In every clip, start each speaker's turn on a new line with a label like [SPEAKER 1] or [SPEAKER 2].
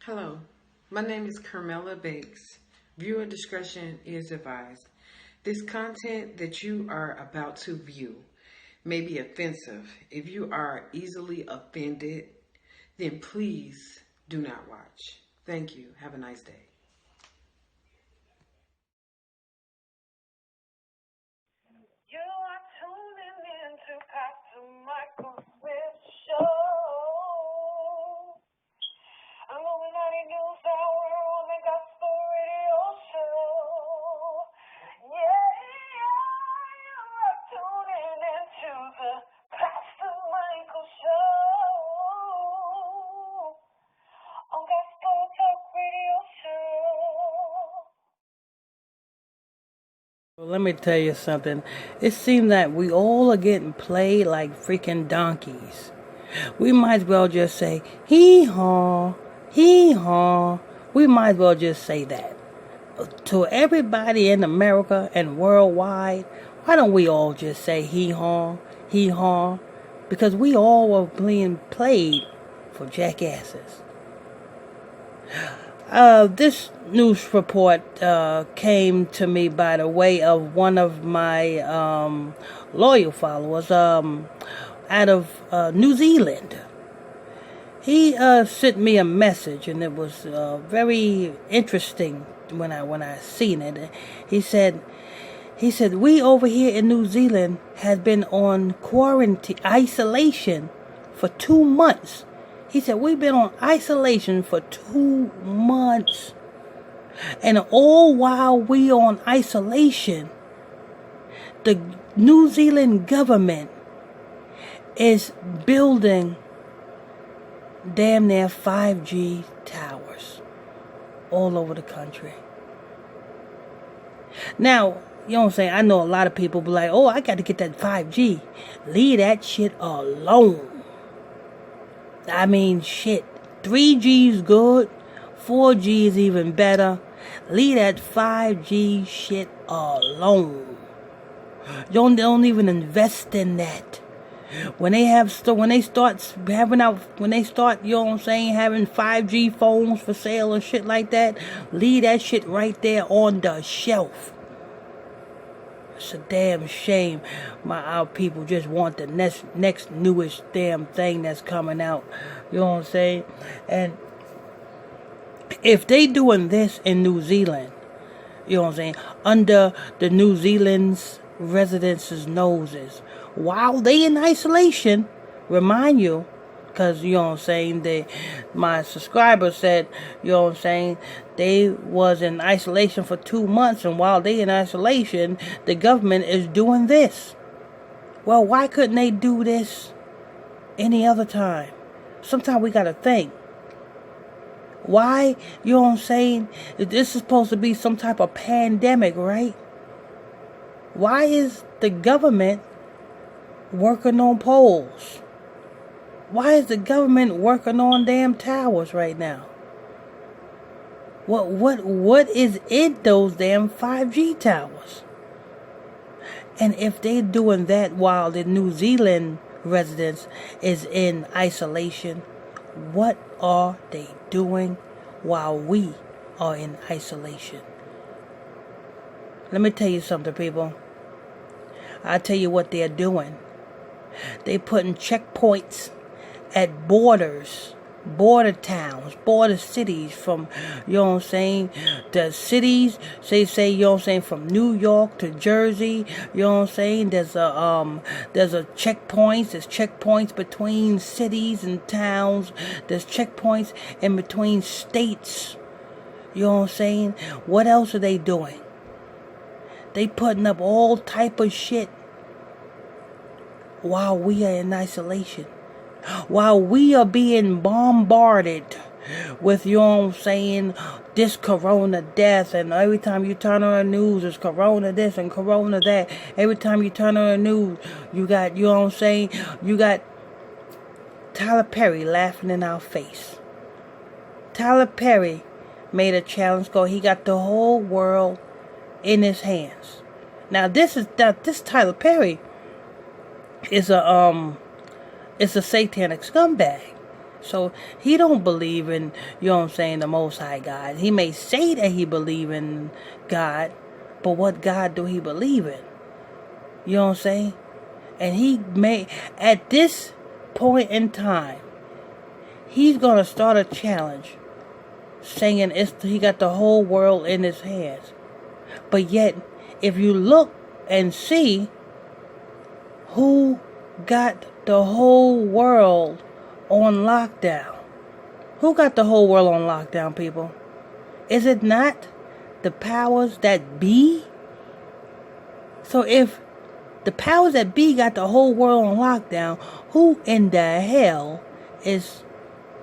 [SPEAKER 1] Hello, my name is Carmela Bakes. Viewer discretion is advised. This content that you are about to view may be offensive. If you are easily offended, then please do not watch. Thank you. Have a nice day.
[SPEAKER 2] You are tuning in to Pastor Michael Smith Show. I'm Illuminati News Hour on the Gospel Radio Show. Yeah, you are tuning into the Pastor Michael Show on Gospel Talk Radio Show.
[SPEAKER 3] Well, let me tell you something. It seems that we all are getting played like freaking donkeys. We might as well just say, hee-haw, hee-haw. We might as well just say that. To everybody in America and worldwide, why don't we all just say hee-haw, hee-haw? Because we all were being played for jackasses. This news report came to me by the way of one of my loyal followers out of New Zealand. He sent me a message, and it was very interesting when I seen it. He said, we over here in New Zealand has been on quarantine, isolation for 2 months. He said, we've been on isolation for 2 months. And all while we on isolation, the New Zealand government is building damn near 5G towers all over the country. Now, you know what I'm saying? I know a lot of people be like, oh, I got to get that 5G. Leave that shit alone. I mean, shit. 3G is good. 4G is even better. Leave that 5G shit alone. Don't even invest in that. When they start, you know what I'm saying, having 5G phones for sale and shit like that, leave that shit right there on the shelf. It's a damn shame our people just want the next newest damn thing that's coming out. You know what I'm saying? And if they doing this in New Zealand, you know what I'm saying, under the New Zealand's residents' noses, while they in isolation, remind you, because, you know what I'm saying, my subscriber said, you know what I'm saying, they was in isolation for 2 months, and while they in isolation, the government is doing this. Well, why couldn't they do this any other time? Sometimes we gotta think. Why, you know what I'm saying, this is supposed to be some type of pandemic, right? Why is the government working on poles? Why is the government working on damn towers right now? What is in those damn 5G towers? And if they're doing that while the New Zealand residents is in isolation, what are they doing while we are in isolation? Let me tell you something, people. I'll tell you what they're doing. They putting checkpoints at borders, border towns, border cities from, you know what I'm saying, the cities, say, you know what I'm saying, from New York to Jersey, you know what I'm saying, there's checkpoints between cities and towns, there's checkpoints in between states, you know what I'm saying. What else are they doing? They putting up all type of shit while we are in isolation. While we are being bombarded with, you know what I'm saying, this corona death, and every time you turn on the news, it's corona this and corona that. Every time you turn on the news, you got, you know what I'm saying, you got Tyler Perry laughing in our face. Tyler Perry made a challenge go. He got the whole world in his hands. Now this Tyler Perry is a satanic scumbag. So he don't believe in, you know what I'm saying, the Most High God. He may say that he believe in God, but what God do he believe in? You know what I'm saying? And he may, at this point in time, he's going to start a challenge saying he got the whole world in his hands. But yet, if you look and see who got the whole world on lockdown. Who got the whole world on lockdown, people? Is it not the powers that be? So if the powers that be got the whole world on lockdown, who in the hell is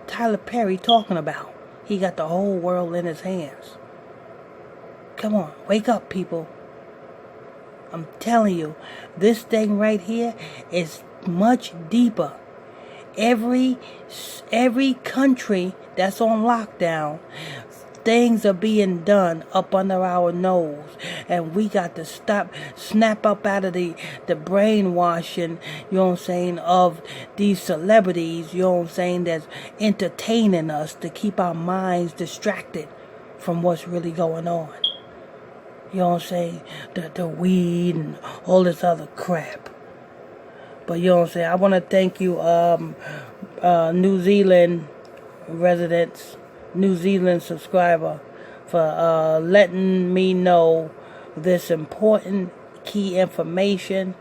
[SPEAKER 3] Tyler Perry talking about? He got the whole world in his hands. Come on, wake up, people. I'm telling you, this thing right here is much deeper. Every country that's on lockdown, things are being done up under our nose, and we got to snap up out of the brainwashing, you know what I'm saying, of these celebrities, you know what I'm saying, that's entertaining us to keep our minds distracted from what's really going on. You know what I'm saying? The weed and all this other crap. But you know what I'm saying? I want to thank you, New Zealand residents, New Zealand subscriber, for letting me know this important key information.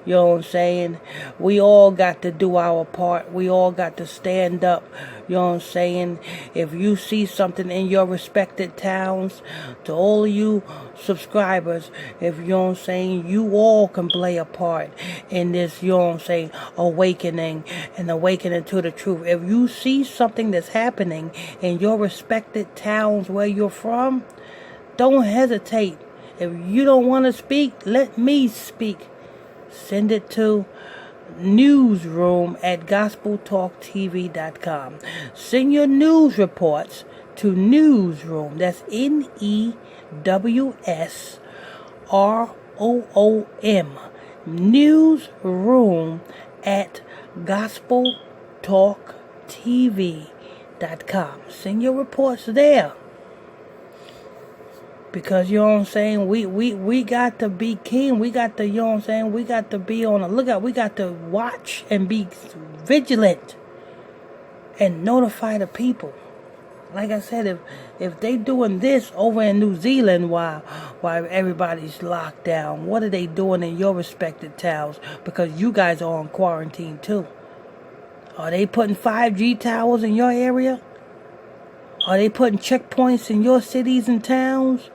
[SPEAKER 3] You know what I'm saying? We all got to do our part. We all got to stand up. You know what I'm saying? If you see something in your respected towns, to all of you subscribers, if you know what I'm saying, you all can play a part in this, you know what I'm saying, awakening to the truth. If you see something that's happening in your respected towns where you're from, don't hesitate. If you don't want to speak, let me speak. Send it to newsroom@gospeltalktv.com. Send your news reports to newsroom. That's NEWSROOM. Newsroom@gospeltalktv.com. Send your reports there. Because, you know what I'm saying, we got to be keen. We got to, you know what I'm saying, we got to be on the lookout. We got to watch and be vigilant and notify the people. Like I said, if they doing this over in New Zealand while everybody's locked down, what are they doing in your respected towns? Because you guys are on quarantine too. Are they putting 5G towers in your area? Are they putting checkpoints in your cities and towns?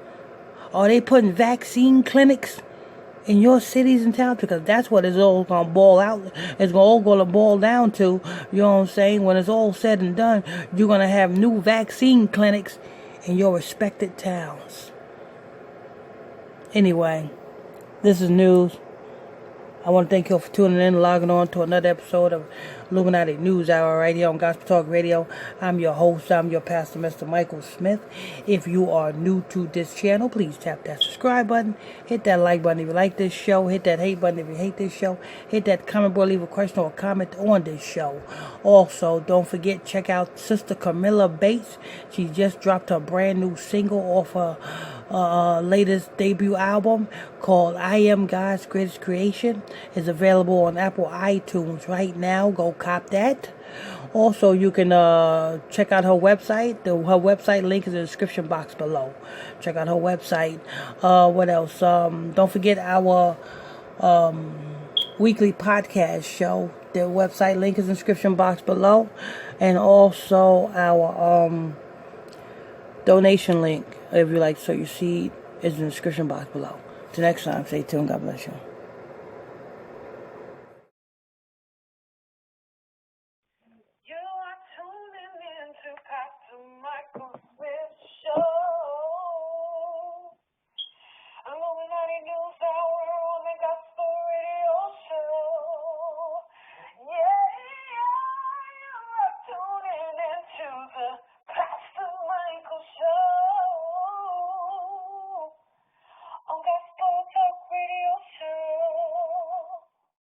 [SPEAKER 3] Are they putting vaccine clinics in your cities and towns? Because that's what it's all going to boil out. It's all going to boil down to, you know what I'm saying, when it's all said and done, you're going to have new vaccine clinics in your respected towns. Anyway, this is news. I want to thank you all for tuning in and logging on to another episode of Illuminati News Hour right here on Gospel Talk Radio. I'm your host. I'm your pastor, Mr. Michael Smith. If you are new to this channel, please tap that subscribe button. Hit that like button if you like this show. Hit that hate button if you hate this show. Hit that comment board, leave a question or a comment on this show. Also, don't forget, check out Sister Camilla Bates. She just dropped her brand new single off her latest debut album called I Am God's Greatest Creation. Is available on Apple iTunes right now. Go cop that. Also, you can check out her website. Her website link is in the description box below. Check out her website. What else? Don't forget our weekly podcast show. The website link is in the description box below. And also our donation link, if you like to sow your seed, is in the description box below. Till next time, stay tuned. God bless you.
[SPEAKER 2] You are tuning in to Pastor Michael